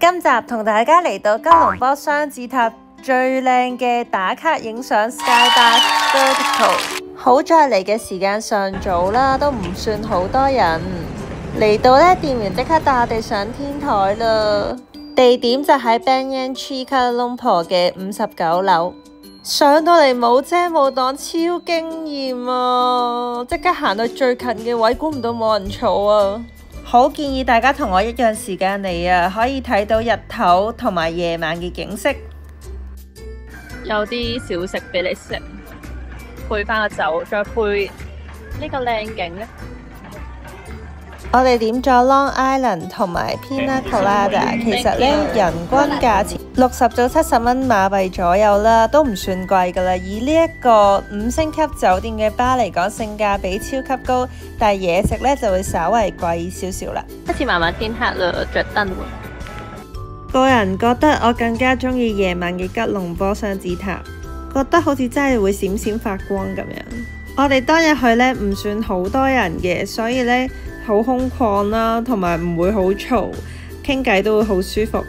今集同大家嚟到吉隆坡雙子塔最靚嘅打卡影相 Skybar Vertical。好在嚟嘅時間尚早啦，都唔算好多人。嚟到呢，店員即刻帶我哋上天台啦。地點就喺 Banyan Tree Kuala Lumpur 嘅59樓。上到嚟冇遮冇擋，超驚豔啊！即刻行到最近嘅位，估唔到冇人坐啊！好建議大家同我一樣時間嚟啊，可以睇到日頭同埋夜晚嘅景色。有啲小食俾你食，配翻個酒，再配呢個靚景咧。我哋點咗 Long Island 同埋 Pina Colada， 其實咧人均價錢60到70蚊馬幣左右啦，都唔算貴噶啦。以呢一個5星級酒店嘅吧嚟講，性價比超級高，但係嘢食咧就會稍為貴少少啦。開始慢慢天黑啦，着燈。個人覺得我更加中意夜晚嘅吉隆坡雙子塔，覺得好似真係會閃閃發光咁樣。我哋當日去呢唔算好多人嘅，所以呢好空曠啦，同埋唔會好嘈，傾偈都會好舒服。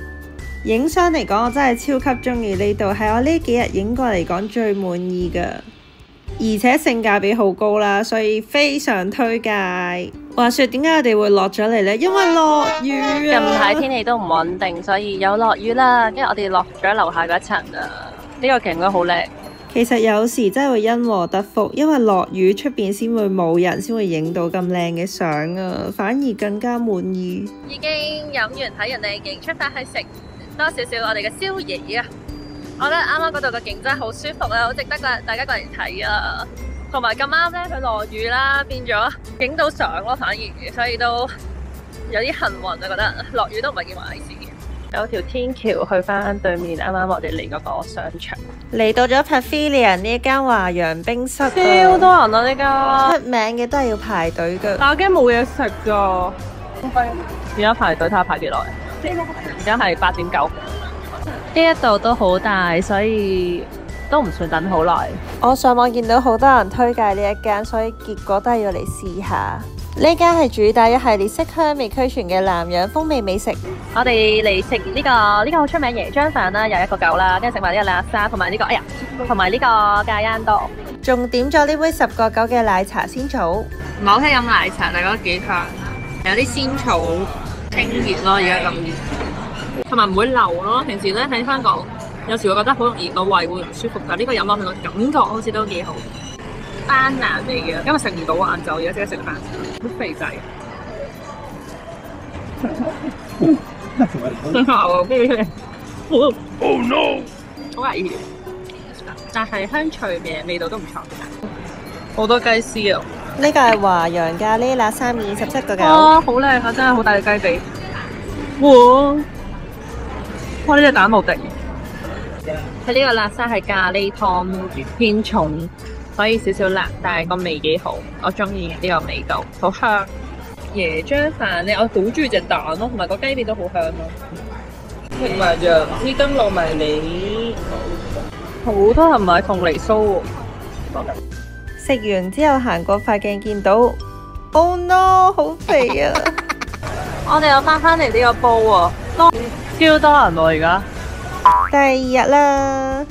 影相嚟講，我真係超級中意呢度，係我呢幾日影過嚟講最滿意㗎，而且性價比好高啦，所以非常推介。話說點解我哋會落咗嚟呢？因為落雨啊！近排天氣都唔穩定，所以有落雨啦。因為我哋落咗樓下嗰層啊，呢個景都好靚。其實有時真係會因禍得福，因為落雨出邊先會冇人，先會影到咁靚嘅相啊，反而更加滿意。已經飲完睇人哋景，出發去食多少少我哋嘅宵夜啊！我覺得啱啱嗰度嘅景真係好舒服啊，好值得大家過嚟睇啊！同埋咁啱咧，佢落雨啦，變咗影到相咯，反而所以都有啲幸運啊！覺得落雨都唔係件壞事。有條天橋去翻對面，啱啱我哋嚟嗰個商場，嚟到咗 Pavilion 呢一間華洋冰室，超多人啊！呢間出名嘅都係要排隊㗎。但我驚冇嘢食㗎。而家排隊睇下排幾耐？而家係8:9。呢一度都好大，所以都唔算等好耐。我上網見到好多人推介呢一間，所以結果都係要嚟試下。呢間係主打一系列色香味俱全嘅南洋風味美食。我哋嚟食呢個好出名椰漿飯啦，又1.9啦，跟住食埋呢個叻沙，同埋呢個同埋呢個咖椰多。仲點咗呢杯10.9嘅奶茶仙草。唔係好聽飲奶茶，但係覺得幾香，有啲仙草清熱咯，而家咁熱，同埋唔會流咯。平時咧喺香港有時會覺得好容易個胃會唔舒服，但係呢個飲落去個感覺好似都幾好。班蘭嚟嘅，因為食唔到晏晝，而家即刻食飯。好肥仔，真係啊！跟住，Oh no！ 好危險，但係香脆嘅味道都唔錯。好多雞絲啊！呢個係華洋咖喱辣沙麵17.9。哇，好靚啊！真係好大嘅雞髀。哇！呢隻蛋無敵。佢呢個辣沙係咖喱湯偏重。所以少少辣，但係個味幾好，我中意呢個味道，好香。椰漿飯咧，我好中意隻蛋咯，同埋個雞髀都好香咯。食埋醬，呢燈落埋你，好多人買鳳梨酥喎。食完之後行過塊鏡見到 ，Oh no， 好肥啊！我哋又翻嚟呢個煲喎，超多人喎而家。第二日啦。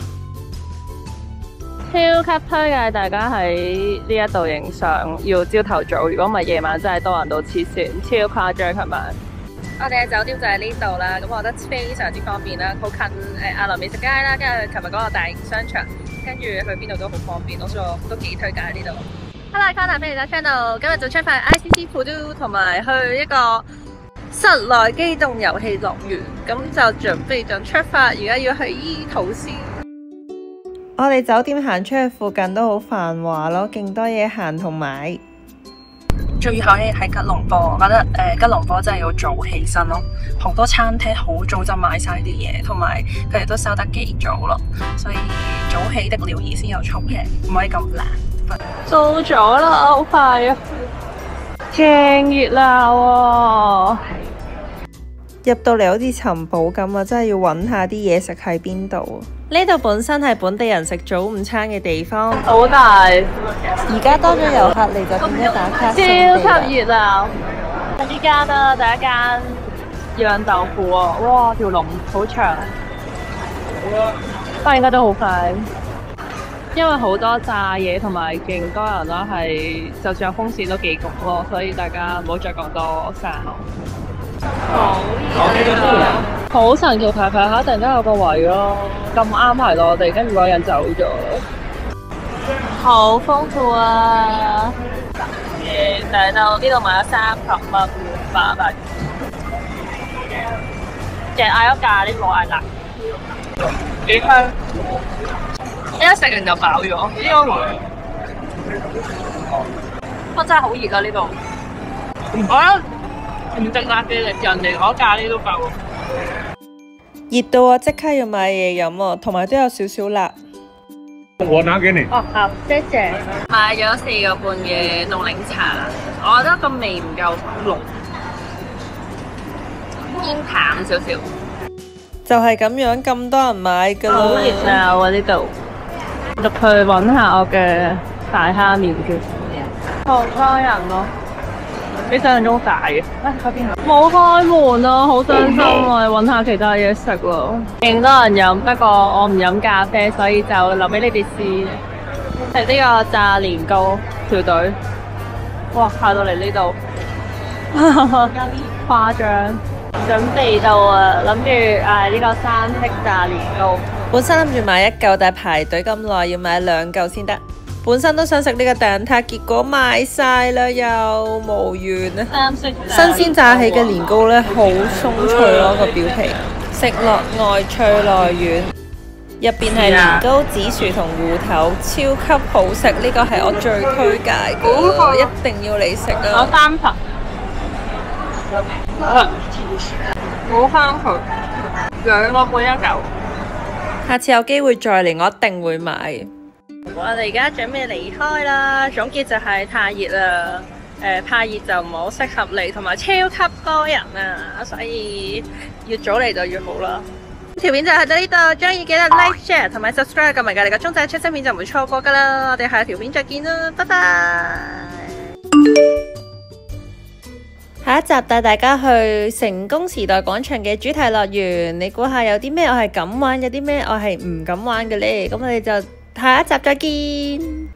超級推介大家喺呢一度影相，要朝頭早，如果唔係夜晚真係多人到黐線，超誇張係咪？我哋嘅酒店就喺呢度啦，咁我覺得非常之方便啦，好近亞羅美食街啦，跟住琴日嗰個大型商場，跟住去邊度都好方便，所以我都幾推介呢度。Hello，Connor，歡迎嚟到 channel， 今日就出發 ICC Pudu 同埋去一個室內機動遊戲樂園，咁就準備就出發，而家要去醫肚先。我哋酒店行出去附近都好繁華咯，勁多嘢行同買。最好喺吉隆坡，我覺得吉隆坡真係要早起身咯，好多餐廳好早就買晒啲嘢，同埋佢哋都收得幾早咯，所以早起的了兒先有重嘅，唔可以咁懶。到咗啦，好快啊！正熱鬧喎！入到嚟好似尋寶咁啊，真係要揾下啲嘢食喺邊度。呢度本身係本地人食早午餐嘅地方，好大。而家多咗遊客嚟就變咗打卡。超級熱鬧！呢間啦，第一間釀豆腐啊！哇，條龍好長，不過應該都好快，因為好多炸嘢同埋勁多人啦，係就算有風扇都幾焗咯，所以大家唔好再講多聲咯。好神奇排排下，突然間有個位咯，咁啱排到我哋，跟住嗰人走咗。好豐富啊！但係到呢度買咗30蚊800，其實嗌咗咖喱冇嗌辣，幾香。一食完就飽咗，呢個不過真係好熱啊呢度。我覺得唔值辣嘅人哋攞咖喱都夠。熱到我即刻要買嘢飲啊，同埋都有少少辣。我拿給你。哦，好，謝謝。買咗4個半嘅凍檸茶，我覺得個味唔夠濃，偏淡少少。就係咁樣，咁多人買㗎好啦。熱鬧啊呢度！入去揾下我嘅大蝦麵先。好多人咯，比想象中大嘅。嗰邊冇開門啊，好傷心啊！揾下其他嘢食咯。勁多人飲，不過我唔飲咖啡，所以就留俾你哋試。食呢個炸年糕條隊，哇！排到嚟呢度，誇張。準備到啊，諗住嗌呢個三色炸年糕。本身諗住買1嚿，但係排隊咁耐，要買2嚿先得。本身都想食呢個蛋撻，結果賣晒啦，又無緣啊！三色新鮮炸起嘅年糕呢，好鬆脆咯個表皮，食落外脆內軟，入邊係年糕、紫薯同芋頭，超級好食。呢個係我最推介嘅，一定要你食啊！我3份。好香佢，2個半1嚿。下次有機會再嚟，我一定會買。我哋而家準備離開啦。總結就係太熱啦，怕熱就唔好適合嚟，同埋超級多人啊，所以越早嚟就越好啦。條片就係到呢度，中意記得 like、share 同埋 subscribe， 撳埋隔離個鐘仔，出新片就唔會錯過噶啦。我哋下條片再見啦，拜拜。下一集帶大家去成功時代廣場嘅主題樂園，你估下有啲咩我係敢玩，有啲咩我係唔敢玩嘅呢？咁我哋就下一集再見。